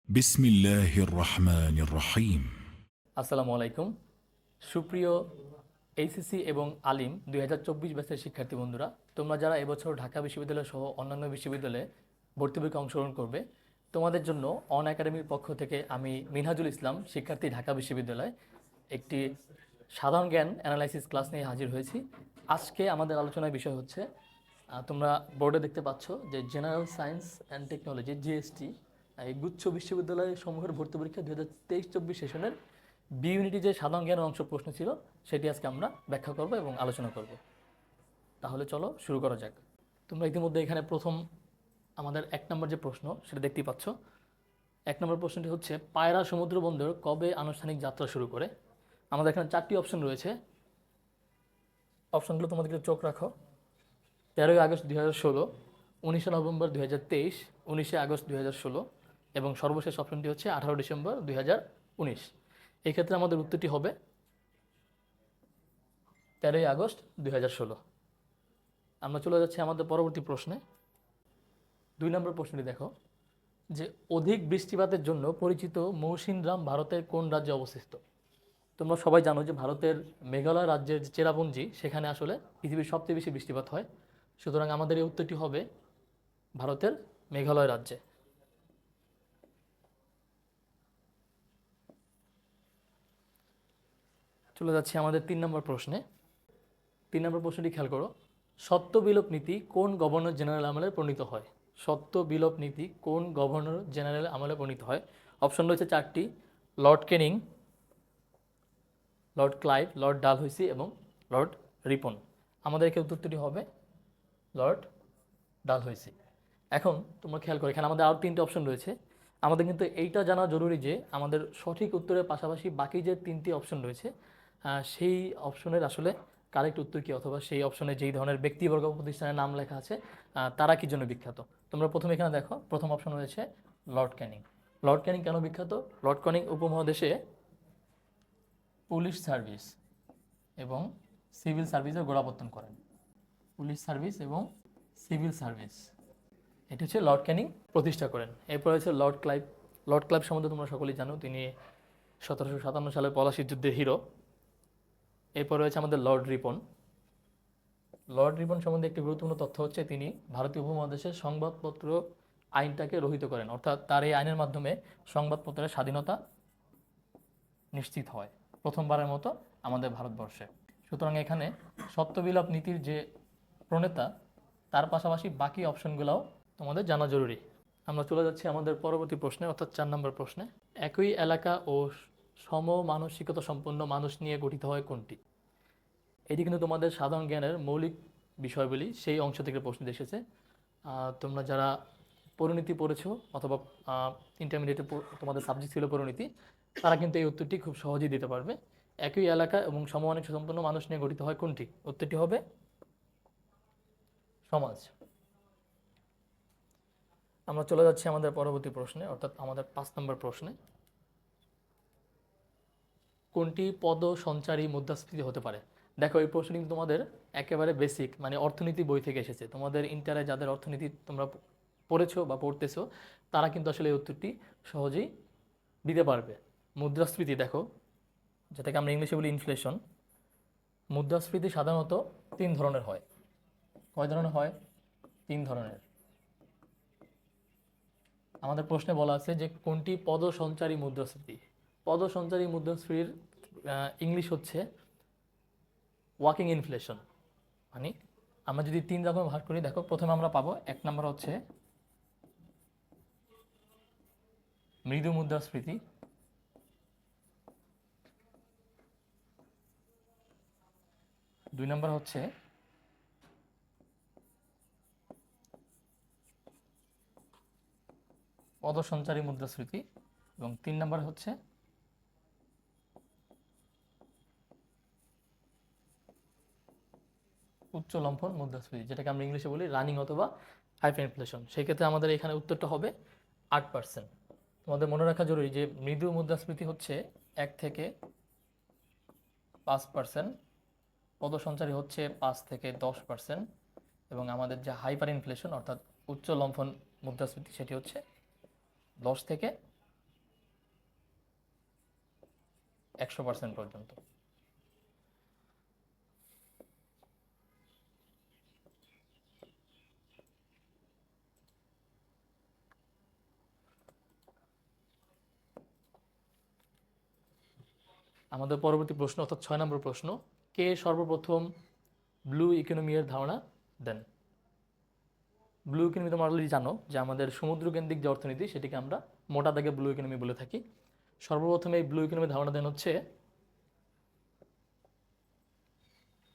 بسم الله الرحمن الرحيم আসসালামু আলাইকুম। সুপ্রিয় এইচএসসি এবং আলিম 2024 ব্যাচের শিক্ষার্থী বন্ধুরা, তোমরা যারা এবছর ঢাকা বিশ্ববিদ্যালয় সহ অন্যান্য বিশ্ববিদ্যালয়ে ভর্তি পরীক্ষায় অংশগ্রহণ করবে, তোমাদের জন্য অন একাডেমির পক্ষ থেকে আমি মিনহাজুল ইসলাম, শিক্ষার্থী, ঢাকা বিশ্ববিদ্যালয়, একটি সাধারণ জ্ঞান অ্যানালাইসিস ক্লাস নিয়ে হাজির হয়েছি। আজকে আমাদের আলোচনার বিষয় হচ্ছে, তোমরা বোর্ডে দেখতে পাচ্ছ যে general science and technology GST, এই গুচ্ছ বিশ্ববিদ্যালয় সমূহের ভর্তি পরীক্ষা 2023-24 সেশনের বি ইউনিটি যে সাধারণ জ্ঞানের অংশ প্রশ্ন ছিল, সেটি আজকে আমরা ব্যাখ্যা করব এবং আলোচনা করব। তাহলে চলো শুরু করা যাক। তোমরা ইতিমধ্যে এখানে প্রথম আমাদের 1 নম্বর যে প্রশ্ন সেটা দেখতেই পাচ্ছ। 1 নম্বর প্রশ্নটি হচ্ছে, পায়রা সমুদ্র বন্দর কবে আনুষ্ঠানিক যাত্রা শুরু করে? আমাদের এখানে 4টি অপশন রয়েছে। অপশনগুলো তোমাদেরকে চোখ রাখো। 13ই আগস্ট 2016, 19 নভেম্বর 2023, 19 আগস্ট 2016 এবং সর্বশেষ অপশনটি হচ্ছে 18 ডিসেম্বর 2019। এই ক্ষেত্রে আমাদের উত্তরটি হবে 13ই আগস্ট 2016। আমরা চলে যাচ্ছি আমাদের পরবর্তী প্রশ্নে। 2 নম্বর প্রশ্নটি দেখো যে, অধিক বৃষ্টিপাতের জন্য পরিচিত মৌসিনরাম ভারতের কোন রাজ্যে অবস্থিত? তোমরা সবাই জানো যে ভারতের মেঘালয় রাজ্যের যে চেরাপুঞ্জি, সেখানে আসলে পৃথিবীর সবচেয়ে বেশি বৃষ্টিপাত হয়। সুতরাং আমাদের এই উত্তরটি হবে ভারতের মেঘালয় রাজ্যে। চলে যাচ্ছি আমাদের 3 নম্বর প্রশ্নে। 3 নম্বর প্রশ্নটি খেয়াল করো। সত্য বিলোপ নীতি কোন গভর্নর জেনারেল আমলে প্রণীত হয়? সত্য বিলোপ নীতি কোন গভর্নর জেনারেল আমলে প্রণীত হয়? অপশন রয়েছে 4টি: Lord Canning, Lord Clive, Lord Dalhousie এবং লর্ড রিপন। আমাদের এখানে উত্তরটি হবে লর্ড ডালহৌসি। এখন তোমরা খেয়াল করো, এখানে আমাদের আরও 3টি অপশন রয়েছে। আমাদের কিন্তু এইটা জানা জরুরি যে আমাদের সঠিক উত্তরের পাশাপাশি বাকি যে 3টি অপশন রয়েছে, সেই অপশনের আসলে কারেক্ট উত্তর কী, অথবা সেই অপশনে যেই ধরনের ব্যক্তিবর্গ প্রতিষ্ঠানের নাম লেখা আছে তারা কী জন্য বিখ্যাত। তোমরা প্রথমে এখানে দেখো, প্রথম অপশন রয়েছে লর্ড ক্যানিং। লর্ড ক্যানিং কেন বিখ্যাত? লর্ড ক্যানিং উপমহাদেশে পুলিশ সার্ভিস এবং সিভিল সার্ভিসের গোড়াপত্তন করেন। পুলিশ সার্ভিস এবং সিভিল সার্ভিস, এটি হচ্ছে লর্ড ক্যানিং প্রতিষ্ঠা করেন। এরপর হচ্ছে লর্ড ক্লাইভ। লর্ড ক্লাইভ সম্বন্ধে তোমরা সকলেই জানো, তিনি 1757 সালের পলাশির যুদ্ধের হিরো। এরপর রয়েছে আমাদের লর্ড রিপন। লর্ড রিপন সম্বন্ধে একটি গুরুত্বপূর্ণ তথ্য হচ্ছে, তিনি ভারতীয় উপমহাদেশের সংবাদপত্র আইনটাকে রহিত করেন, অর্থাৎ তার এই আইনের মাধ্যমে সংবাদপত্রের স্বাধীনতা নিশ্চিত হয় প্রথমবারের মতো আমাদের ভারতবর্ষে। সুতরাং এখানে সত্যবিলোপ নীতির যে প্রণেতা, তার পাশাপাশি বাকি অপশনগুলোও তোমাদের জানা জরুরি। আমরা চলে যাচ্ছি আমাদের পরবর্তী প্রশ্নে, অর্থাৎ 4 নম্বর প্রশ্নে। একই এলাকা ও সমমানসিকতা সম্পন্ন মানুষ নিয়ে গঠিত হয় কোনটি? এটি কিন্তু তোমাদের সাধারণ জ্ঞানের মৌলিক বিষয়গুলি সেই অংশ থেকে প্রশ্ন এসেছে। তোমরা যারা পরিণীতি পড়েছো অথবা ইন্টারমিডিয়েটে তোমাদের সাবজেক্ট ছিল পরিণীতি, তারা কিন্তু এই উত্তরটি খুব সহজেই দিতে পারবে। একই এলাকা এবং সমমানসিকতা সম্পন্ন মানুষ নিয়ে গঠিত হয় কোনটি? উত্তরটি হবে সমাজ। আমরা চলে যাচ্ছি আমাদের পরবর্তী প্রশ্নে, অর্থাৎ আমাদের 5 নম্বর প্রশ্নে। কোনটি পদ সঞ্চারী মুদ্রাস্ফীতি হতে পারে? দেখো, এই প্রশ্নটি কিন্তু তোমাদের একেবারে বেসিক, মানে অর্থনীতি বই থেকে এসেছে। তোমাদের ইন্টারে যাদের অর্থনীতি তোমরা পড়েছো বা পড়তেছো, তারা কিন্তু আসলে এই উত্তরটি সহজেই দিতে পারবে। মুদ্রাস্ফীতি দেখো, যেটাকে আমরা ইংলিশে বলি ইনফ্লেশন। মুদ্রাস্ফীতি সাধারণত 3 ধরনের হয়। কয় ধরনের হয়? 3 ধরনের। আমাদের প্রশ্নে বলা আছে যে কোনটি পদ সঞ্চারী মুদ্রাস্ফীতি। পদ সঞ্চারী মুদ্রাস্ফীতির ইংলিশ হচ্ছে ওয়াকিং ইনফ্লেশন। মানে আমরা যদি 3 রকম ভাগ করি, দেখো, প্রথমে আমরা পাবো 1 নম্বর হচ্ছে মৃদু মুদ্রাস্ফীতি, 2 নম্বর হচ্ছে পদ সঞ্চারী মুদ্রাস্ফীতি এবং 3 নম্বর হচ্ছে উচ্চ লম্ফন মুদ্রাস্ফীতি, যেটাকে আমরা ইংলিশে বলি রানিং অথবা হাইপার ইনফ্লেশন। সেই ক্ষেত্রে আমাদের এখানে উত্তরটা হবে 8%। তোমাদের মনে রাখা জরুরি যে মৃদু মুদ্রাস্ফীতি হচ্ছে 1 থেকে 5%, পদ সঞ্চারী হচ্ছে 5 থেকে 10%, এবং আমাদের যে হাইপার ইনফ্লেশন অর্থাৎ উচ্চ লম্ফন মুদ্রাস্ফীতি, সেটি হচ্ছে 10 থেকে 100% পর্যন্ত। আমাদের পরবর্তী প্রশ্ন অর্থাৎ 6 নম্বর প্রশ্ন, কে সর্বপ্রথম ব্লু ইকোনমি এর ধারণা দেন? ব্লু ইকোনমি তোমরা অলরেডি জানো যে আমাদের সমুদ্র কেন্দ্রিক যে অর্থনীতি সেটিকে আমরা মোটা দাগে ব্লু ইকোনমি বলে থাকি। সর্বপ্রথম এই ব্লু ইকোনমির ধারণা দেন হচ্ছে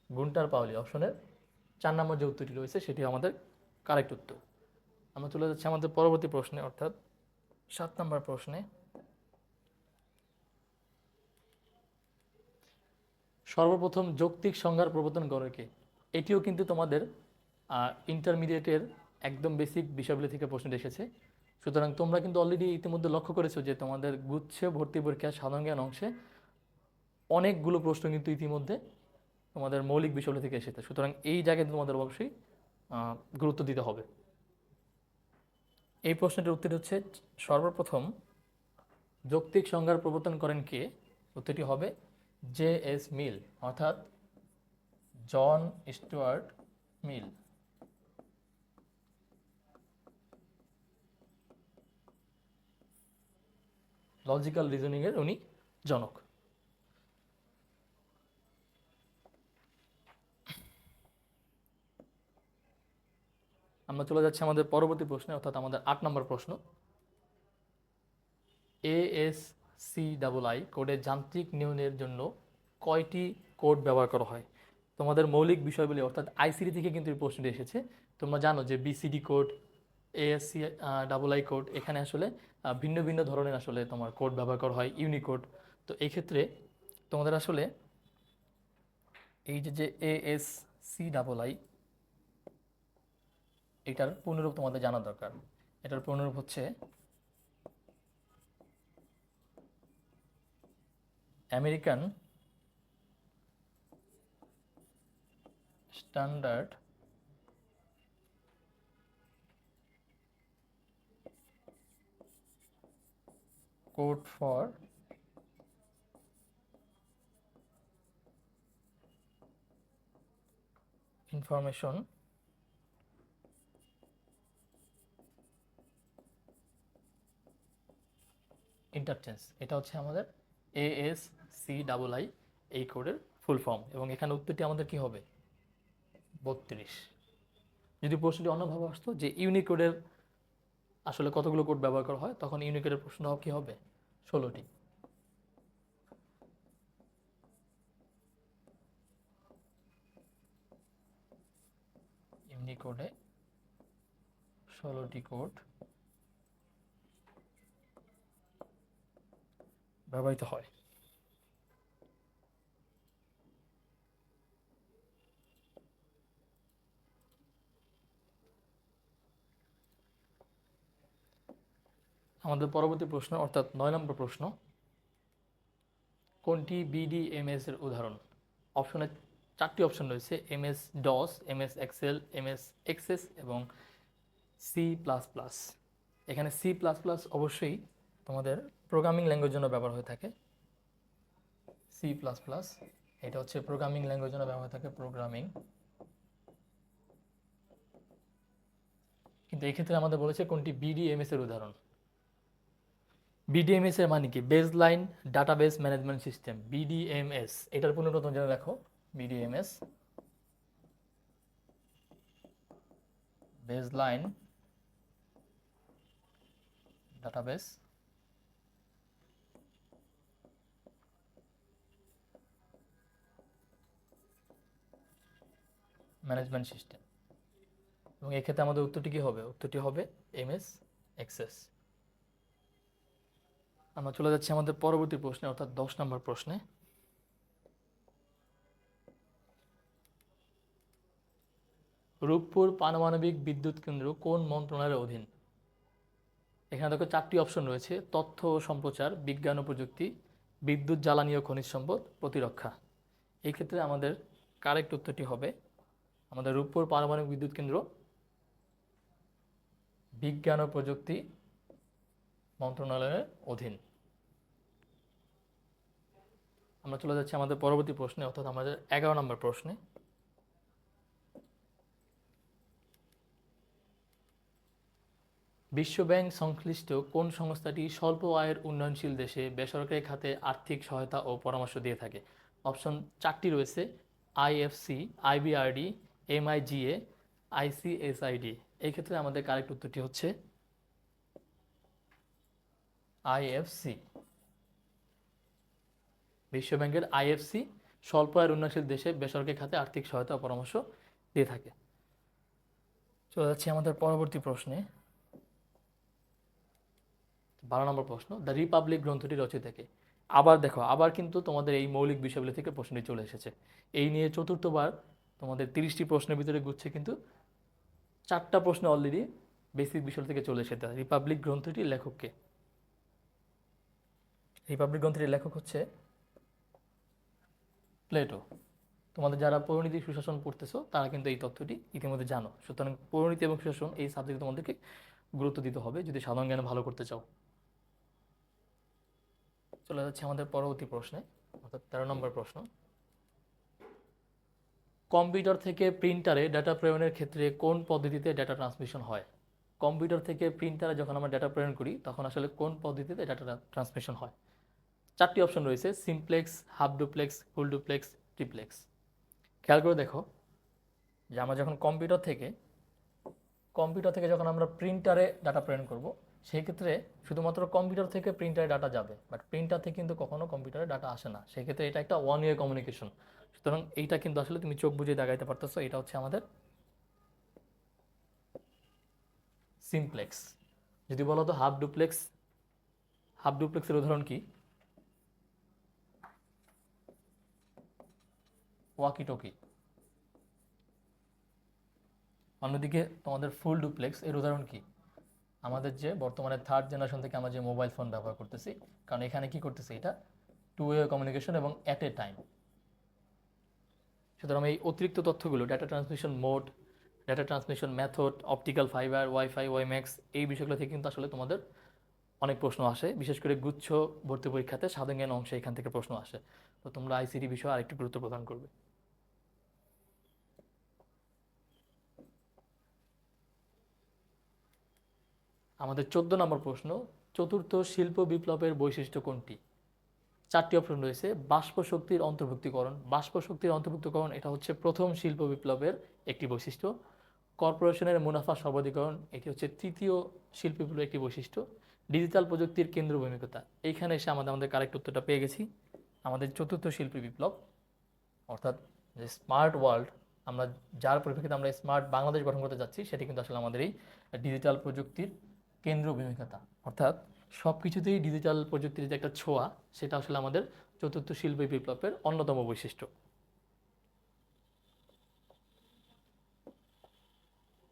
গুন্টার পাউলি। অপশনের 4 নম্বর যে উত্তরটি রয়েছে সেটি আমাদের কারেক্ট উত্তর। আমরা চলে যাচ্ছি আমাদের পরবর্তী প্রশ্নে অর্থাৎ 7 নম্বর প্রশ্নে। সর্বপ্রথম যৌক্তিক সংজ্ঞার প্রবর্তন করে কে? এটিও কিন্তু তোমাদের ইন্টারমিডিয়েটের একদম বেসিক বিষয়গুলি থেকে প্রশ্ন এসেছে। সুতরাং তোমরা কিন্তু অলরেডি ইতিমধ্যে লক্ষ্য করেছো যে তোমাদের গুচ্ছ ভর্তি পরীক্ষা সাধারণ জ্ঞান অংশে অনেকগুলো প্রশ্ন কিন্তু ইতিমধ্যে তোমাদের মৌলিক বিষয়গুলি থেকে এসেছে। সুতরাং এই জায়গায় তোমাদের অবশ্যই গুরুত্ব দিতে হবে। এই প্রশ্নটির উত্তর হচ্ছে সর্বপ্রথম যৌক্তিক সংজ্ঞার প্রবর্তন করেন কে? উত্তরটি হবে জে.এস. মিল অর্থাৎ জন স্টুয়ার্ট মিল। লজিক্যাল রিজনিং এর উনি জনক। আমরা চলে যাচ্ছি আমাদের পরবর্তী প্রশ্নে অর্থাৎ আমাদের 8 নম্বর প্রশ্ন। ASCII কোডের যান্ত্রিক নিয়ন্ত্রণের জন্য কয়টি কোড ব্যবহার করা হয়? তোমাদের মৌলিক বিষয়গুলি অর্থাৎ আইসিডি থেকে কিন্তু এই প্রশ্নটি এসেছে। তোমরা জানো যে বিসিডি কোড, ASCII কোড, এখানে আসলে ভিন্ন ভিন্ন ধরনের আসলে তোমার কোড ব্যবহার করা হয়, ইউনিকোড। তো এই ক্ষেত্রে তোমাদের আসলে এই যে ASCII এটার পূর্ণরূপ তোমাদের জানা দরকার। এটার পূর্ণরূপ হচ্ছে American standard code for information interchange. এটা হচ্ছে আমাদের ASCII এই কোডের ফুল ফর্ম, এবং এখানে উত্তরটি আমাদের কি হবে? 32। যদি প্রশ্নটি অন্যভাবে আসতো যে ইউনিকোডের আসলে কতগুলো কোড ব্যবহার করা হয়, তখন ইউনিকোডের প্রশ্ন কি হবে? 16টি। ইউনিকোডে 16টি কোড ব্যবহৃত হয়। আমাদের পরবর্তী প্রশ্ন অর্থাৎ 9 নম্বর প্রশ্ন, কোনটি BDMS এর উদাহরণ? অপশনে 4টি অপশন রয়েছে, MS DOS, MS Excel, MS Access এবং C++। এখানে C++ অবশ্যই তোমাদের প্রোগ্রামিং ল্যাঙ্গুয়েজ জন্য ব্যবহার হয়ে থাকে। C++ এটা হচ্ছে প্রোগ্রামিং ল্যাঙ্গুয়েজ জন্য ব্যবহার হয়ে থাকে, প্রোগ্রামিং। কিন্তু এই ক্ষেত্রে আমাদের বলেছে কোনটি BDMS এর উদাহরণ। BDMS এর মানে কি? Baseline database management system, BDMS। এটার পুনরুক্তি জেনে রাখো, BDMS baseline database management system. এবং এক্ষেত্রে আমাদের উত্তরটি কি হবে? উত্তরটি হবে MS এক্সেস। আমরা চলে যাচ্ছি আমাদের পরবর্তী প্রশ্নে অর্থাৎ 10 নম্বর প্রশ্নে। রূপপুর পারমাণবিক বিদ্যুৎ কেন্দ্র কোন মন্ত্রণালয়ের অধীন? এখানে দেখো 4টি অপশন রয়েছে, তথ্য ও সম্প্রচার, বিজ্ঞান ও প্রযুক্তি, বিদ্যুৎ জ্বালানি ও খনিজ সম্পদ, প্রতিরক্ষা। এই ক্ষেত্রে আমাদের কারেক্ট উত্তরটি হবে আমাদের রূপপুর পারমাণবিক বিদ্যুৎ কেন্দ্র বিজ্ঞান ও প্রযুক্তি মন্ত্রণালয়ের অধীন। আমরা চলে যাচ্ছি আমাদের পরবর্তী প্রশ্নে, অর্থাৎ আমাদের 11 নম্বর প্রশ্নে। বিশ্বব্যাংক সংশ্লিষ্ট কোন সংস্থাটি স্বল্প আয়ের উন্নয়নশীল দেশে বেসরকারি খাতে আর্থিক সহায়তা ও পরামর্শ দিয়ে থাকে? অপশন 4টি রয়েছে: আইএফসি, আইবিআরডি, এমআইজিএ, আইসিএসআইডি। এই ক্ষেত্রে আমাদের কারেক্ট উত্তরটি হচ্ছে আইএফসি। বিশ্বব্যাংকের আইএফসি স্বল্প আয়ের উন্নয়নশীল দেশে বেসরকারি খাতে আর্থিক সহায়তা ও পরামর্শ দিয়ে থাকে। চলে যাচ্ছি আমাদের পরবর্তী প্রশ্নে। 12 নম্বর প্রশ্ন, দ্য রিপাবলিক গ্রন্থটি রচিত কে? আবার দেখো, আবার কিন্তু তোমাদের এই মৌলিক বিষয়গুলি থেকে প্রশ্নটি চলে এসেছে। এই নিয়ে চতুর্থবার তোমাদের 30টি প্রশ্নের ভিতরে গুচ্ছে কিন্তু 4টা প্রশ্ন অলরেডি বেসিক বিষয় থেকে চলে এসেছে। রিপাবলিক গ্রন্থটির লেখক কে? রিপাবলিক গ্রন্থটির লেখক হচ্ছে প্লেটো। তোমাদের যারা পরিণীতি সুশাসন পড়তেছো তারা কিন্তু এই তথ্যটি ইতিমধ্যে জানো। সুতরাং পরিণীতি এবং সুশাসন এই সাবজেক্টে তোমাদেরকে গুরুত্ব দিতে হবে যদি সাধারণ জ্ঞানে ভালো করতে চাও। চলে যাচ্ছে আমাদের পরবর্তী প্রশ্নে, অর্থাৎ 13 নম্বর প্রশ্ন। কম্পিউটার থেকে প্রিন্টারে ডাটা প্রেরণের ক্ষেত্রে কোন পদ্ধতিতে ডাটা ট্রান্সমিশন হয়? কম্পিউটার থেকে প্রিন্টারে যখন আমরা ডাটা প্রেরণ করি তখন আসলে কোন পদ্ধতিতে ডাটা ট্রান্সমিশন হয়? 4টি অপশন রয়েছে: simplex, half duplex, full duplex, triplex. খেয়াল করে দেখো যে আমরা যখন কম্পিউটার থেকে যখন আমরা প্রিন্টারে ডাটা প্রেরণ করব, সেই ক্ষেত্রে শুধুমাত্র কম্পিউটার থেকে প্রিন্টারে ডাটা যাবে, বাট প্রিন্টার থেকে কিন্তু কখনো কম্পিউটারে ডাটা আসে না। সেই ক্ষেত্রে এটা একটা ওয়ান ওয়ে কমিউনিকেশন। সুতরাং এইটা কিন্তু আসলে তুমি চোখ বুঝে দাগাইতে পারতেছো, এটা হচ্ছে আমাদের সিমপ্লেক্স। যদি বলো তো হাফ ডুপ্লেক্স, হাফ ডুপ্লেক্সের উদাহরণ কি? Walkie talkie. অন্যদিকে তোমাদের ফুল ডুপ্লেক্স এর উদাহরণ কি? আমাদের যে বর্তমানে 3rd জেনারেশন থেকে আমরা যে মোবাইল ফোন ব্যবহার করতেছি, কারণ এখানে কি করতেছি, এটা টু ওয়ে কমিউনিকেশন এবং অ্যাট এ টাইম। সুতরাং এই অতিরিক্ত তথ্যগুলো, data transmission mode, data transmission method, optical fibre, wifi, WiMAX, এই বিষয়গুলো থেকে কিন্তু আসলে তোমাদের অনেক প্রশ্ন আসে। বিশেষ করে গুচ্ছ ভর্তি পরীক্ষাতে সাধারণ জ্ঞান অংশে এখান থেকে প্রশ্ন আসে। তো তোমরা আইসিটি বিষয়ে আরেকটু গুরুত্ব প্রদান করবে। আমাদের 14 নম্বর প্রশ্ন, চতুর্থ শিল্প বিপ্লবের বৈশিষ্ট্য কোনটি? 4টি অপশন রয়েছে: বাষ্প শক্তির অন্তর্ভুক্তিকরণ। বাষ্প শক্তির অন্তর্ভুক্তিকরণ এটা হচ্ছে প্রথম শিল্প বিপ্লবের একটি বৈশিষ্ট্য। কর্পোরেশনের মুনাফা সর্বাধিকরণ, এটি হচ্ছে তৃতীয় শিল্প বিপ্লবের একটি বৈশিষ্ট্য। ডিজিটাল প্রযুক্তির কেন্দ্রভূমিকতা। এইখানে এসে আমাদের কারেক্ট উত্তরটা পেয়ে গেছি। আমাদের চতুর্থ শিল্প বিপ্লব, অর্থাৎ যে স্মার্ট ওয়ার্ল্ড, আমরা যার পরিপ্রেক্ষিতে আমরা স্মার্ট বাংলাদেশ গঠন করতে যাচ্ছি, সেটি কিন্তু আসলে আমাদের এই ডিজিটাল প্রযুক্তির কেন্দ্রভূমিকতা। অর্থাৎ সব কিছুতেই ডিজিটাল প্রযুক্তির যে একটা ছোঁয়া, সেটা আসলে আমাদের চতুর্থ শিল্প বিপ্লবের অন্যতম বৈশিষ্ট্য।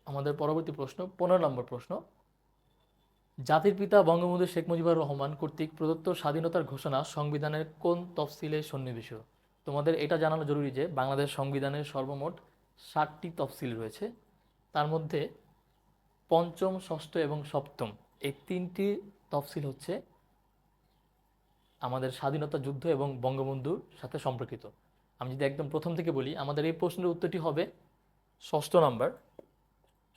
আমাদের পরবর্তী প্রশ্ন, 15 নম্বর প্রশ্ন। জাতির পিতা বঙ্গবন্ধু শেখ মুজিবুর রহমান কর্তৃক প্রদত্ত স্বাধীনতার ঘোষণা সংবিধানের কোন তফসিলে সন্নিবেশ? তোমাদের এটা জানানো জরুরি যে বাংলাদেশ সংবিধানের সর্বমোট 7টি তফসিল রয়েছে। তার মধ্যে পঞ্চম, ষষ্ঠ এবং সপ্তম এই 3টি তফসিল হচ্ছে আমাদের স্বাধীনতা যুদ্ধ এবং বঙ্গবন্ধুর সাথে সম্পর্কিত। আমি যদি একদম প্রথম থেকে বলি, আমাদের এই প্রশ্নের উত্তরটি হবে 6ষ্ঠ নাম্বার।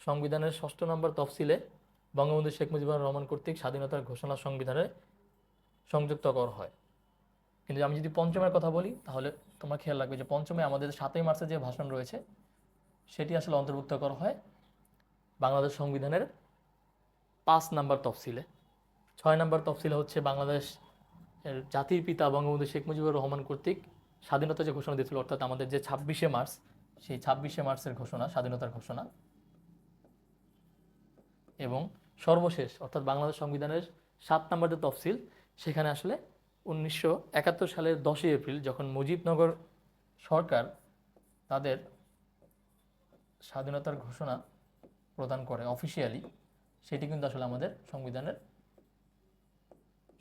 সংবিধানের 6ষ্ঠ নাম্বার তফসিলে বঙ্গবন্ধু শেখ মুজিবুর রহমান কর্তৃক স্বাধীনতার ঘোষণা সংবিধানে সংযুক্ত করা হয়। কিন্তু আমি যদি পঞ্চমের কথা বলি, তাহলে তোমার খেয়াল রাখবে যে পঞ্চমে আমাদের 7ই মার্চে যে ভাষণ রয়েছে, সেটি আসলে অন্তর্ভুক্ত করা হয় বাংলাদেশ সংবিধানের 5 নাম্বার তফসিলে। 6 নাম্বার তফসিলে হচ্ছে বাংলাদেশ জাতির পিতা বঙ্গবন্ধু শেখ মুজিবুর রহমান কর্তৃক স্বাধীনতা যে ঘোষণা দিয়েছিল, অর্থাৎ আমাদের যে 26শে মার্চ, সেই 26শে মার্চের ঘোষণা, স্বাধীনতার ঘোষণা। এবং সর্বশেষ অর্থাৎ বাংলাদেশ সংবিধানের 7 নম্বর যে তফসিল, সেখানে আসলে 1971 সালের 10ই এপ্রিল যখন মুজিবনগর সরকার তাদের স্বাধীনতার ঘোষণা প্রদান করে অফিসিয়ালি, সেটি কিন্তু আসলে আমাদের সংবিধানের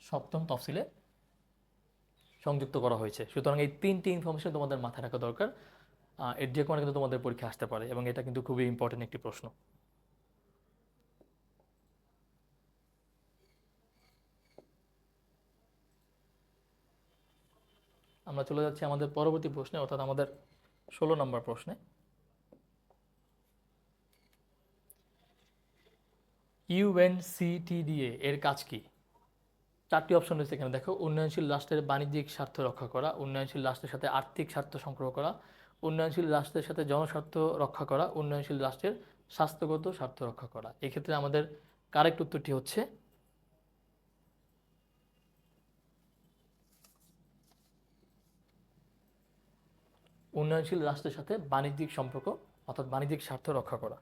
7ম তফসিলে সংযুক্ত করা হয়েছে। সুতরাং এই 3টি ইনফরমেশন তোমাদের মাথায় রাখা দরকার। এর যে কোনো কিন্তু তোমাদের পরীক্ষা আসতে পারে এবং এটা কিন্তু খুবই ইম্পর্টেন্ট একটি প্রশ্ন। আমরা চলে যাচ্ছি আমাদের পরবর্তী প্রশ্নে, অর্থাৎ আমাদের 16 নম্বর প্রশ্নে। ইউএনসিটিডিএ এর কাজ কি? 4টি অপশন রয়েছে এখানে দেখো। উন্নয়নশীল রাষ্ট্রের বাণিজ্যিক স্বার্থ রক্ষা করা, উন্নয়নশীল রাষ্ট্রের সাথে আর্থিক স্বার্থ সংগ্রহ করা, উন্নয়নশীল রাষ্ট্রের সাথে জনস্বার্থ রক্ষা করা, উন্নয়নশীল রাষ্ট্রের স্বাস্থ্যগত স্বার্থ রক্ষা করা। এক্ষেত্রে আমাদের কারেক্ট উত্তরটি হচ্ছে উন্নয়নশীল রাষ্ট্রের সাথে বাণিজ্যিক সম্পর্ক অর্থাৎ বাণিজ্যিক স্বার্থ রক্ষা করা।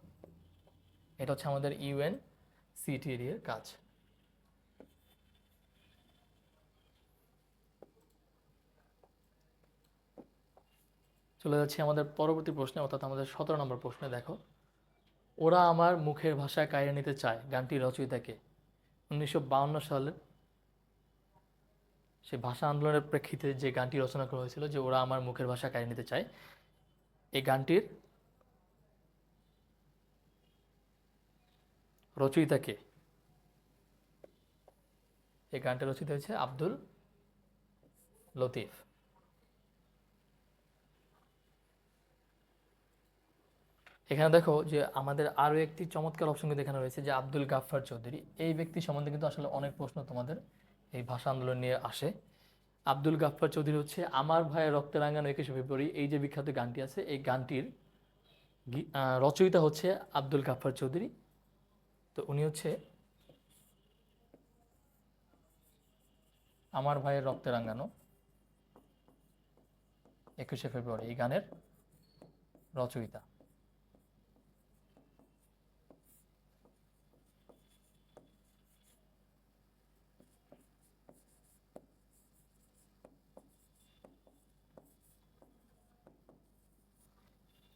এটা হচ্ছে আমাদের ইউএনসিটিডি এর কাজ। চলে যাচ্ছি আমাদের পরবর্তী প্রশ্নে, অর্থাৎ আমাদের 17 নম্বর প্রশ্নে। দেখো, ওরা আমার মুখের ভাষায় কায়রে নিতে চায় গানটির রচয়িতাকে? 1952 সালে সে ভাষা আন্দোলনের প্রেক্ষিতে যে গানটি রচনা করা হয়েছিল, যে ওরা আমার মুখের ভাষা কায়রে নিতে চায়, এই গানটির রচয়িতাকে? এই গানটা রচিত হয়েছে আব্দুল লতিফ। এখানে দেখো যে আমাদের আরও একটি চমৎকার অপশন কিন্তু এখানে রয়েছে, যে আব্দুল গাফফার চৌধুরী। এই ব্যক্তি সম্বন্ধে কিন্তু আসলে অনেক প্রশ্ন তোমাদের এই ভাষা আন্দোলন নিয়ে আসে। আব্দুল গাফফার চৌধুরী হচ্ছে আমার ভাইয়ের রক্তে রাঙানো 21শে ফেব্রুয়ারি, এই যে বিখ্যাত গানটি আছে, এই গানটির রচয়িতা হচ্ছে আব্দুল গাফফার চৌধুরী। তো উনি হচ্ছে আমার ভাইয়ের রক্তে রাঙানো 21শে ফেব্রুয়ারি এই গানের রচয়িতা।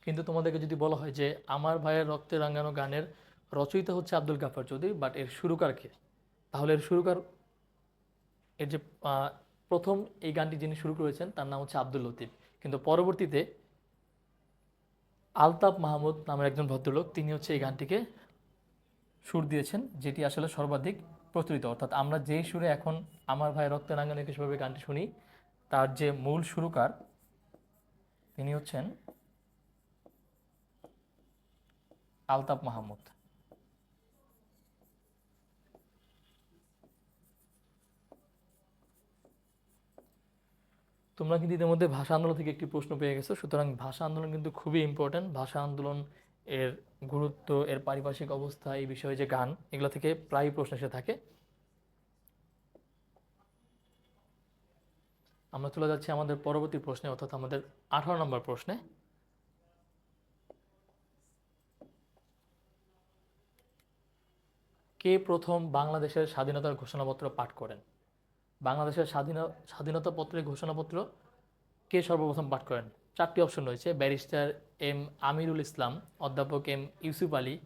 কিন্তু তোমাদেরকে যদি বলা হয় যে আমার ভাইয়ের রক্তে রাঙানো গানের রচয়িতা হচ্ছে আব্দুল গাফফার চৌধুরী, বাট এর সুরকার কে? তাহলে এর সুরকার, এর যে প্রথম এই গানটি যিনি শুরু করেছেন তার নাম হচ্ছে আব্দুল লতিফ, কিন্তু পরবর্তীতে আলতাফ মাহমুদ নামের একজন ভদ্রলোক, তিনি হচ্ছে এই গানটিকে সুর দিয়েছেন, যেটি আসলে সর্বাধিক প্রচলিত। অর্থাৎ আমরা যেই সুরে এখন আমার ভাইয়ের রক্তে রাঙানো 21শে ফেব্রুয়ারি গানটি শুনি, তার যে মূল সুরকার তিনি হচ্ছেন আলতাফ মাহমুদ। তোমরা কিন্তু ইতিমধ্যে ভাষা আন্দোলন থেকে একটি প্রশ্ন পেয়ে গেছো, সুতরাং ভাষা আন্দোলন কিন্তু খুবই ইম্পর্ট্যান্ট। ভাষা আন্দোলন এর গুরুত্ব, এর পারিপার্শ্বিক অবস্থা, এই বিষয়ে যে গান, এগুলো থেকে প্রায় প্রশ্ন এসে থাকে। আমরা চলে যাচ্ছি আমাদের পরবর্তী প্রশ্নে, অর্থাৎ আমাদের 18 নম্বর প্রশ্নে। কে প্রথম বাংলাদেশের স্বাধীনতার ঘোষণাপত্র পাঠ করেন? বাংলাদেশের স্বাধীনতা পত্রের ঘোষণাপত্র কে সর্বপ্রথম পাঠ করেন? 4টি অপশন রয়েছে: ব্যারিস্টার এম আমিরুল ইসলাম, অধ্যাপক এম ইউসুফ আলী,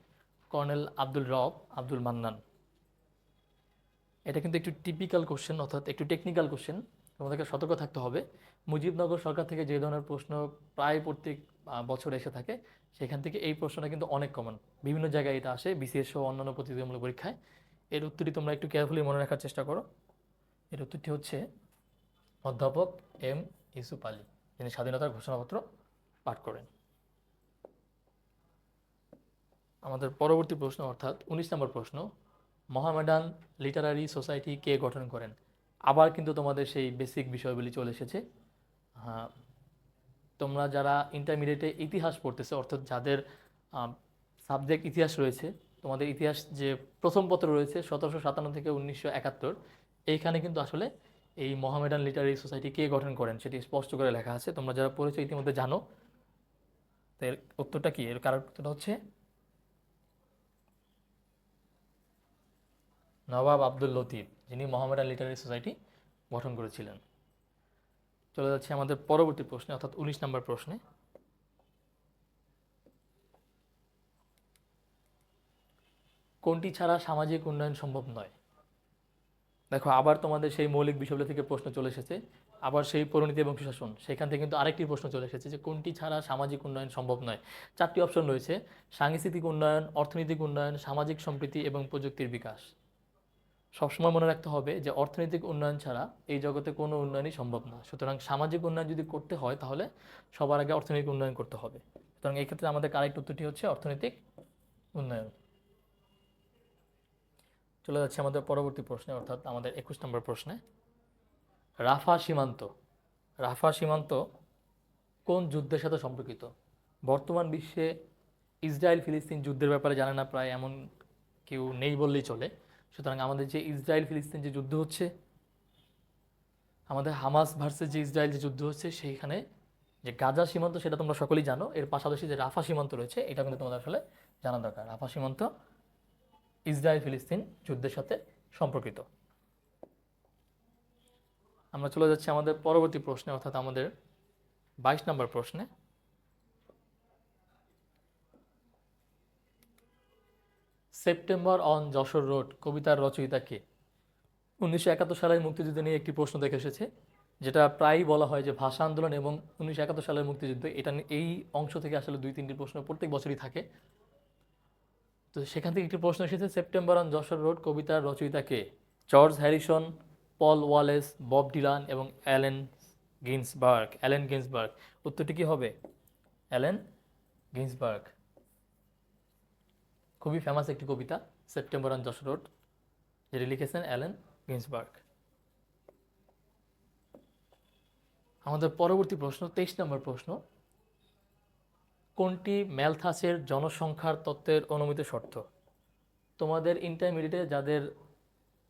কর্নেল আব্দুল রব, আব্দুল মান্নান। এটা কিন্তু একটু টিপিক্যাল কোশ্চেন, অর্থাৎ একটু টেকনিক্যাল কোশ্চেন, তোমাদেরকে সতর্ক থাকতে হবে। মুজিবনগর সরকার থেকে যে ধরনের প্রশ্ন প্রায় প্রত্যেক বছর এসে থাকে, সেখান থেকে এই প্রশ্নটা কিন্তু অনেক কমন। বিভিন্ন জায়গায় এটা আসে, বিসিএস সহ অন্যান্য প্রতিযোগিতামূলক পরীক্ষায়। এর উত্তরটি তোমরা একটু কেয়ারফুলি মনে রাখার চেষ্টা করো। এর উত্তরটি হচ্ছে অধ্যাপক এম ইউসুফ আলী, যিনি স্বাধীনতার ঘোষণাপত্র পাঠ করেন। আমাদের পরবর্তী প্রশ্ন, অর্থাৎ 19 নম্বর প্রশ্ন। মোহামেডান লিটারারি সোসাইটি কে গঠন করেন? আবার কিন্তু তোমাদের সেই বেসিক বিষয়গুলি চলে এসেছে। হ্যাঁ, তোমরা যারা ইন্টারমিডিয়েটে ইতিহাস পড়তেছো, অর্থাৎ যাদের সাবজেক্ট ইতিহাস রয়েছে, তোমাদের ইতিহাস যে প্রথম পত্র রয়েছে 1757 থেকে 1971, এইখানে কিন্তু আসলে এই মোহামেডান লিটারারি সোসাইটি কে গঠন করেন সেটি স্পষ্ট করে লেখা আছে। তোমরা যারা পড়েছো ইতিমধ্যে জানো। তো এর উত্তরটা কি? এর কারণ উত্তরটা হচ্ছে নবাব আব্দুল লতিফ, যিনি মোহামেডান লিটারারি সোসাইটি গঠন করেছিলেন। চলে যাচ্ছে আমাদের পরবর্তী প্রশ্নে, অর্থাৎ 19 নম্বর প্রশ্নে। কোনটি ছাড়া সামাজিক উন্নয়ন সম্ভব নয়? দেখো, আবার তোমাদের সেই মৌলিক বিষয়গুলো থেকে প্রশ্ন চলে এসেছে, আবার সেই পরিণতি এবং সুশাসন, সেখান থেকে কিন্তু আরেকটি প্রশ্ন চলে এসেছে, যে কোনটি ছাড়া সামাজিক উন্নয়ন সম্ভব নয়। 4টি অপশন রয়েছে: সাংস্কৃতিক উন্নয়ন, অর্থনৈতিক উন্নয়ন, সামাজিক সম্প্রীতি এবং প্রযুক্তির বিকাশ। সবসময় মনে রাখতে হবে যে অর্থনৈতিক উন্নয়ন ছাড়া এই জগতে কোনো উন্নয়নই সম্ভব না। সুতরাং সামাজিক উন্নয়ন যদি করতে হয় তাহলে সবার আগে অর্থনৈতিক উন্নয়ন করতে হবে। সুতরাং এই ক্ষেত্রে আমাদের কারেক্ট উত্তরটি হচ্ছে অর্থনৈতিক উন্নয়ন। চলে যাচ্ছে আমাদের পরবর্তী প্রশ্নে, অর্থাৎ আমাদের 21 নম্বর প্রশ্নে। রাফা সীমান্ত, রাফা সীমান্ত কোন যুদ্ধের সাথে সম্পর্কিত? বর্তমান বিশ্বে ইসরায়েল ফিলিস্তিন যুদ্ধের ব্যাপারে জানে না প্রায় এমন কেউ নেই বললেই চলে। সুতরাং আমাদের যে ইসরায়েল ফিলিস্তিন যে যুদ্ধ হচ্ছে, আমাদের হামাস ভার্সেস যে ইসরায়েল যে যুদ্ধ হচ্ছে, সেইখানে যে গাজা সীমান্ত সেটা তোমরা সকলেই জানো, এর পাশাপাশি যে রাফা সীমান্ত রয়েছে এটা কিন্তু তোমাদের আসলে জানা দরকার। রাফা সীমান্ত ইসরায়েল ফিলিস্তিন যুদ্ধের সাথে সম্পর্কিত। আমরা চলে যাচ্ছি আমাদের পরবর্তী প্রশ্নে, অর্থাৎ আমাদের 22 নম্বর প্রশ্নে। সেপ্টেম্বর অন যশোর রোড কবিতার রচয়িতা কে? 1971 সালের মুক্তিযুদ্ধ নিয়ে একটি প্রশ্ন দেখে এসেছে, যেটা প্রায়ই বলা হয় যে ভাষা আন্দোলন এবং 1971 সালের মুক্তিযুদ্ধ, এই অংশ থেকে আসলে 2-3টি প্রশ্ন প্রত্যেক বছরই থাকে। তো সেখান থেকে একটি প্রশ্ন এসেছে, সেপ্টেম্বর অন যশোর রোড কবিতার রচয়িতা কে? George Harrison, Paul Wallace, Bob Dylan এবং অ্যালেন গিন্সবার্গ। উত্তরটি কি হবে? Allen Ginsberg. খুবই ফেমাস একটি কবিতা সেপ্টেম্বর অন যশোর রোড, যেটি লিখেছেন অ্যালেন গিন্সবার্গ। আমাদের পরবর্তী প্রশ্ন 23 নম্বর প্রশ্ন। কোনটি ম্যালথাসের জনসংখ্যার তত্ত্বের অনুমিত শর্ত? তোমাদের ইন্টারমিডিয়েটে যাদের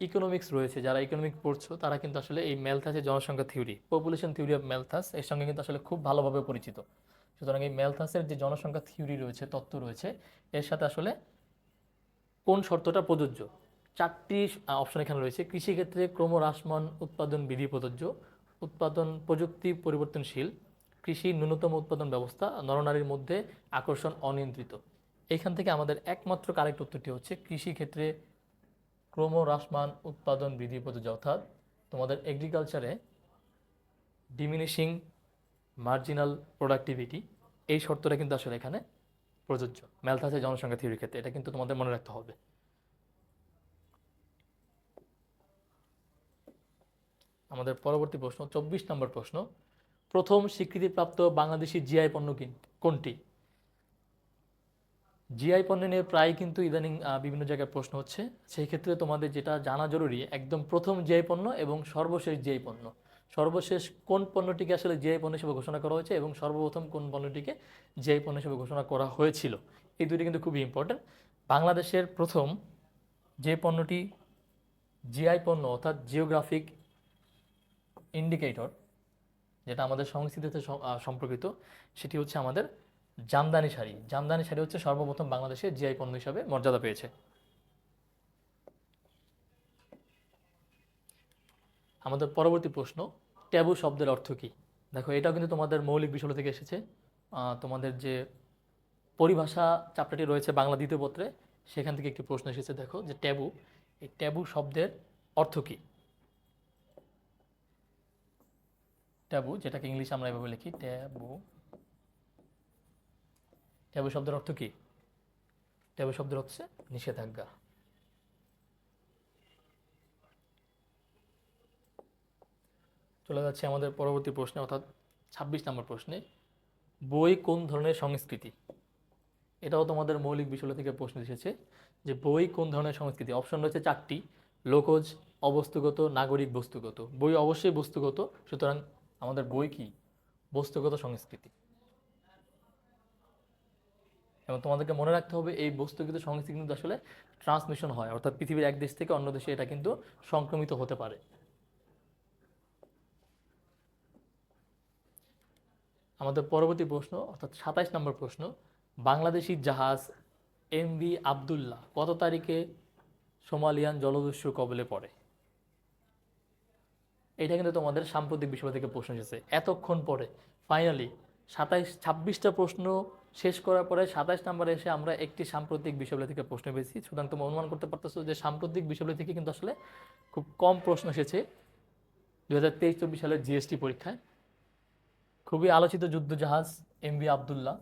ইকোনমিক্স রয়েছে, যারা ইকোনমিক পড়ছো, তারা কিন্তু আসলে এই ম্যালথাসের জনসংখ্যা theory, population theory of Malthus, এর সঙ্গে কিন্তু আসলে খুব ভালোভাবে পরিচিত। সুতরাং এই ম্যালথাসের যে জনসংখ্যা থিওরি রয়েছে, তত্ত্ব রয়েছে, এর সাথে আসলে কোন শর্তটা প্রযোজ্য? 4টি অপশন এখানে রয়েছে। কৃষিক্ষেত্রে ক্রমহ্রাসমান উৎপাদন বিধি প্রযোজ্য, উৎপাদন প্রযুক্তি পরিবর্তনশীল, কৃষি ন্যূনতম উৎপাদন ব্যবস্থা, নরনারীর মধ্যে আকর্ষণ অনিয়ন্ত্রিত। এইখান থেকে আমাদের একমাত্র কারেক্ট উত্তরটি হচ্ছে কৃষিক্ষেত্রে ক্রমহ্রাসমান উৎপাদন বৃদ্ধি প্রযোজ্য, অর্থাৎ তোমাদের এগ্রিকালচারে ডিমিনিশিং মার্জিনাল প্রোডাক্টিভিটি, এই শর্তটা কিন্তু আসলে এখানে প্রযোজ্য ম্যালথাসের জনসংখ্যা থিওরির ক্ষেত্রে। এটা কিন্তু তোমাদের মনে রাখতে হবে। আমাদের পরবর্তী প্রশ্ন 24 নম্বর প্রশ্ন। প্রথম স্বীকৃতিপ্রাপ্ত বাংলাদেশি জিআই পণ্য কোনটি? জিআই পণ্য নিয়ে প্রায় কিন্তু ইদানিং বিভিন্ন জায়গায় প্রশ্ন হচ্ছে। সেই ক্ষেত্রে তোমাদের যেটা জানা জরুরি, একদম প্রথম জিআই পণ্য এবং সর্বশেষ জিআই পণ্য। সর্বশেষ কোন পণ্যটিকে আসলে জিআই পণ্য হিসেবে ঘোষণা করা হয়েছে এবং সর্বপ্রথম কোন পণ্যটিকে জিআই পণ্য হিসেবে ঘোষণা করা হয়েছিল, এই দুটি কিন্তু খুবই ইম্পর্টেন্ট। বাংলাদেশের প্রথম যে পণ্যটি জিআই পণ্য, অর্থাৎ জিওগ্রাফিক ইন্ডিকেটর, যেটা আমাদের সংস্কৃতিতে সম্পর্কিত, সেটি হচ্ছে আমাদের জামদানি শাড়ি। জামদানি শাড়ি হচ্ছে সর্বপ্রথম বাংলাদেশে জিআই পণ্য হিসাবে মর্যাদা পেয়েছে। আমাদের পরবর্তী প্রশ্ন, ট্যাবু শব্দের অর্থ কী? দেখো, এটাও কিন্তু তোমাদের মৌলিক বিষয় থেকে এসেছে। তোমাদের যে পরিভাষা চ্যাপ্টারটি রয়েছে বাংলা দ্বিতীয় পত্রে, সেখান থেকে একটি প্রশ্ন এসেছে। দেখো যে ট্যাবু, এই ট্যাবু শব্দের অর্থ কী? ট্যাবু, যেটাকে ইংলিশে আমরা এভাবে লিখি ট্যাবু, ট্যাবু শব্দের অর্থ কী? ট্যাবু শব্দের হচ্ছে নিষেধাজ্ঞা। চলে যাচ্ছে আমাদের পরবর্তী প্রশ্নে, অর্থাৎ 26 নম্বর প্রশ্নে। বই কোন ধরনের সংস্কৃতি? এটাও তোমাদের মৌলিক বিষয় থেকে প্রশ্ন এসেছে যে বই কোন ধরনের সংস্কৃতি। অপশন রয়েছে 4টি, লোকজ, অবস্তুগত, নাগরিক, বস্তুগত। বই অবশ্যই বস্তুগত, সুতরাং আমাদের বই কি? বস্তুগত সংস্কৃতি। এবং তোমাদেরকে মনে রাখতে হবে এই বস্তুগত সংস্কৃতি কিন্তু আসলে ট্রান্সমিশন হয়, অর্থাৎ পৃথিবীর এক দেশ থেকে অন্য দেশে এটা কিন্তু সংক্রমিত হতে পারে। আমাদের পরবর্তী প্রশ্ন, অর্থাৎ 27 নম্বর প্রশ্ন। বাংলাদেশি জাহাজ এমভি আবদুল্লাহ কত তারিখে সোমালিয়ান জলদস্যুর কবলে পড়ে? এটা কিন্তু তোমাদের সাম্প্রতিক বিষয় থেকে প্রশ্ন এসেছে এতক্ষণ পরে। ফাইনালি 26টা প্রশ্ন শেষ করার পরে 27 নম্বরে এসে আমরা একটি সাম্প্রতিক বিষয়গুলো থেকে প্রশ্ন পেয়েছি। সুতরাং তোমরা অনুমান করতে পারতেছো যে সাম্প্রতিক বিষয়গুলো থেকে কিন্তু আসলে খুব কম প্রশ্ন এসেছে 2023-24 সালের জিএসটি পরীক্ষায়। খুবই আলোচিত যুদ্ধ জাহাজ এমভি আবদুল্লাহ।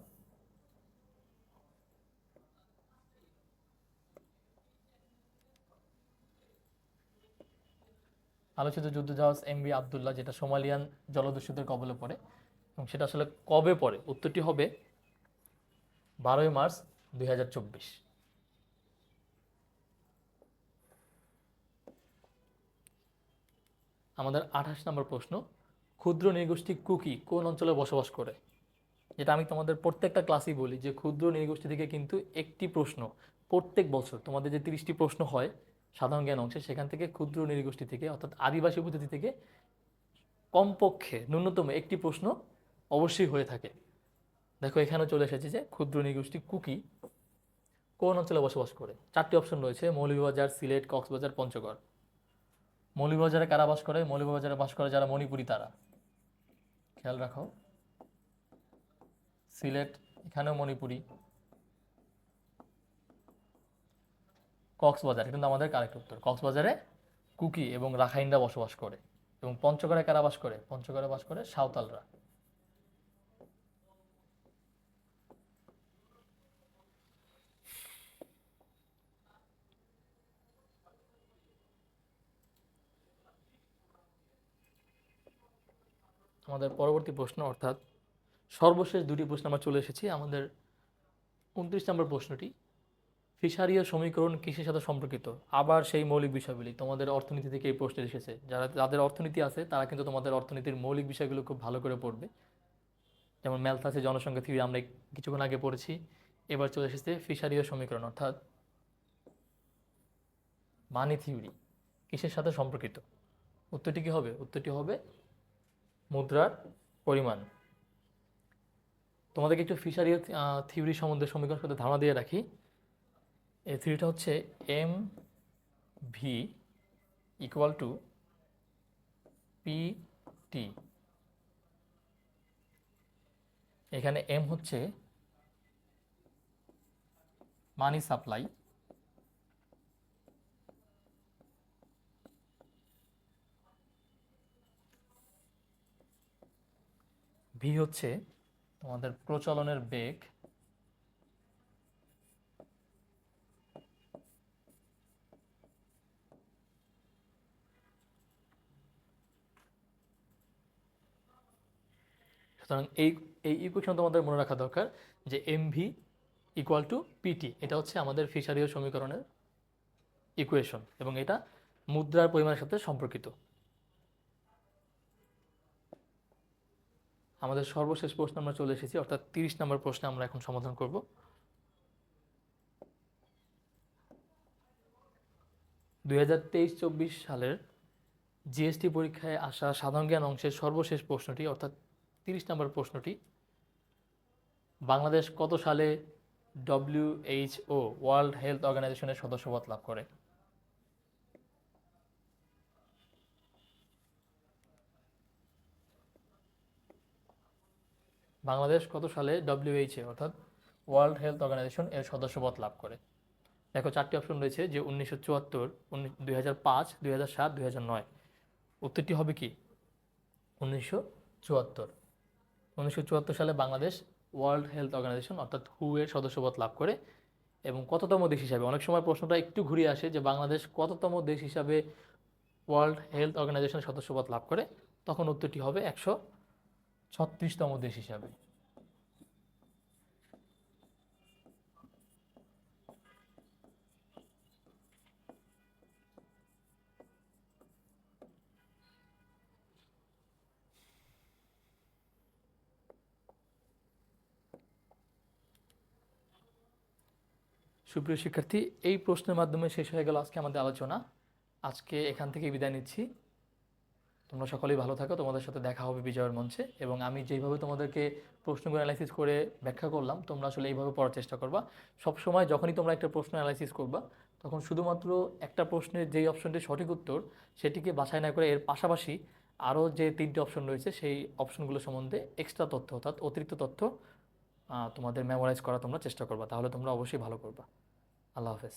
আলোচিত যুদ্ধজাহাজ এমভি আবদুল্লাহ, যেটা সোমালিয়ান জলদস্যুদের কবলে পড়ে, এবং সেটা আসলে কবে পড়ে? উত্তরটি হবে 12 মার্চ 2024। আমাদের 28 নম্বর প্রশ্ন, ক্ষুদ্র নৃগোষ্ঠী কুকি কোন অঞ্চলে বসবাস করে? যেটা আমি তোমাদের প্রত্যেকটা ক্লাসেই বলি যে ক্ষুদ্র নৃগোষ্ঠী থেকে কিন্তু একটি প্রশ্ন প্রত্যেক বছর, তোমাদের যে 30টি প্রশ্ন হয় সাধারণ জ্ঞান অংশে, সেখান থেকে ক্ষুদ্র নৃগোষ্ঠী থেকে অর্থাৎ আদিবাসী উপজাতি থেকে কমপক্ষে ন্যূনতম একটি প্রশ্ন অবশ্যই হয়ে থাকে। দেখো এখানেও চলে এসেছে যে ক্ষুদ্র নৃগোষ্ঠী কুকি কোন অঞ্চলে বসবাস করে। 4টি অপশন রয়েছে: মৌলভীবাজার, সিলেট, কক্সবাজার, পঞ্চগড়। মৌলভীবাজারে কারা বাস করে? মৌলভীবাজারে বাস করে যারা মণিপুরী তারা। খেয়াল রাখো, সিলেট, এখানেও মণিপুরী। কক্সবাজার, কিন্তু আমাদের কারেক্ট উত্তর। কক্সবাজারে কুকি এবং রাখাইনরা বসবাস করে। এবং পঞ্চগড়ে কারা বাস করে? পঞ্চগড়ে বাস করে সাঁওতালরা। আমাদের পরবর্তী প্রশ্ন, অর্থাৎ সর্বশেষ দুটি প্রশ্ন আমরা চলে এসেছি। আমাদের 29 নম্বর প্রশ্নটি, ফিশারি ও সমীকরণ কিসের সাথে সম্পর্কিত? আবার সেই মৌলিক বিষয়গুলি তোমাদের অর্থনীতি থেকে এই প্রশ্ন এসেছে। যাদের অর্থনীতি আছে তারা কিন্তু তোমাদের অর্থনীতির মৌলিক বিষয়গুলো খুব ভালো করে পড়বে। যেমন ম্যালথাসে জনসংখ্যা থিওরি আমরা কিছুক্ষণ আগে পড়েছি। এবার চলে এসেছে ফিশারি ও সমীকরণ, অর্থাৎ মানি থিওরি কিসের সাথে সম্পর্কিত? উত্তরটি কী হবে? উত্তরটি হবে মুদ্রার পরিমাণ। তোমাদেরকে একটু ফিশারি থিওরি সম্বন্ধে সমীকরণ সাথে ধারণা দিয়ে রাখি। এই থিওরিটা হচ্ছে M V equal to P T. এখানে এম হচ্ছে মানি সাপ্লাই, ভি হচ্ছে তোমাদের প্রচলনের বেগ, সুতরাং এই ইকুয়েশন তোমাদের মনে রাখা দরকার যে M V equal to PT. এটা হচ্ছে আমাদের ফিশারীয় সমীকরণের ইকুয়েশন এবং এটা মুদ্রার পরিমাণের সাথে সম্পর্কিত। আমাদের সর্বশেষ প্রশ্ন আমরা চলে এসেছি, অর্থাৎ 30 নম্বর প্রশ্নে আমরা এখন সমাধান করব। দুই 2023-24 সালের জিএসটি পরীক্ষায় আসা সাধারণ জ্ঞান অংশের সর্বশেষ প্রশ্নটি, অর্থাৎ 30 নম্বর প্রশ্নটি, বাংলাদেশ কত সালে WHO ওয়ার্ল্ড হেলথ অর্গানাইজেশনের সদস্যপদ লাভ করে? বাংলাদেশ কত সালে WHO অর্থাৎ ওয়ার্ল্ড হেলথ অর্গানাইজেশন এর সদস্যপদ লাভ করে? দেখো 4টি অপশন রয়েছে, যে 1974, 2005, 2007, 2009। উত্তরটি হবে কি? 1974। 1974 সালে বাংলাদেশ ওয়ার্ল্ড হেলথ অর্গানাইজেশন অর্থাৎ হু এর সদস্যপদ লাভ করে। এবং কততম দেশ হিসাবে, অনেক সময় প্রশ্নটা একটু ঘুরিয়ে আসে যে বাংলাদেশ কততম দেশ হিসাবে ওয়ার্ল্ড হেলথ অর্গানাইজেশনের সদস্যপদ লাভ করে, তখন উত্তরটি হবে 136তম দেশ হিসাবে। সুপ্রিয় শিক্ষার্থী, এই প্রশ্নের মাধ্যমে শেষ হয়ে গেল আজকে আমাদের আলোচনা। আজকে এখান থেকে বিদায় নিচ্ছি। তোমরা সকলেই ভালো থাকো, তোমাদের সাথে দেখা হবে বিজয়ের মঞ্চে। এবং আমি যেইভাবে তোমাদেরকে প্রশ্নগুলো অ্যানালাইসিস করে ব্যাখ্যা করলাম, তোমরা আসলে এইভাবে পড়ার চেষ্টা করবা। সবসময় যখনই তোমরা একটা প্রশ্ন অ্যানালাইসিস করবা, তখন শুধুমাত্র একটা প্রশ্নের যেই অপশনটি সঠিক উত্তর সেটিকে বাছাই না করে এর পাশাপাশি আরও যে 3টি অপশন রয়েছে সেই অপশনগুলো সম্বন্ধে এক্সট্রা তথ্য অর্থাৎ অতিরিক্ত তথ্য তোমাদের মেমোরাইজ করা তোমরা চেষ্টা করবা, তাহলে তোমরা অবশ্যই ভালো করবা। আল্লাহ হাফেজ।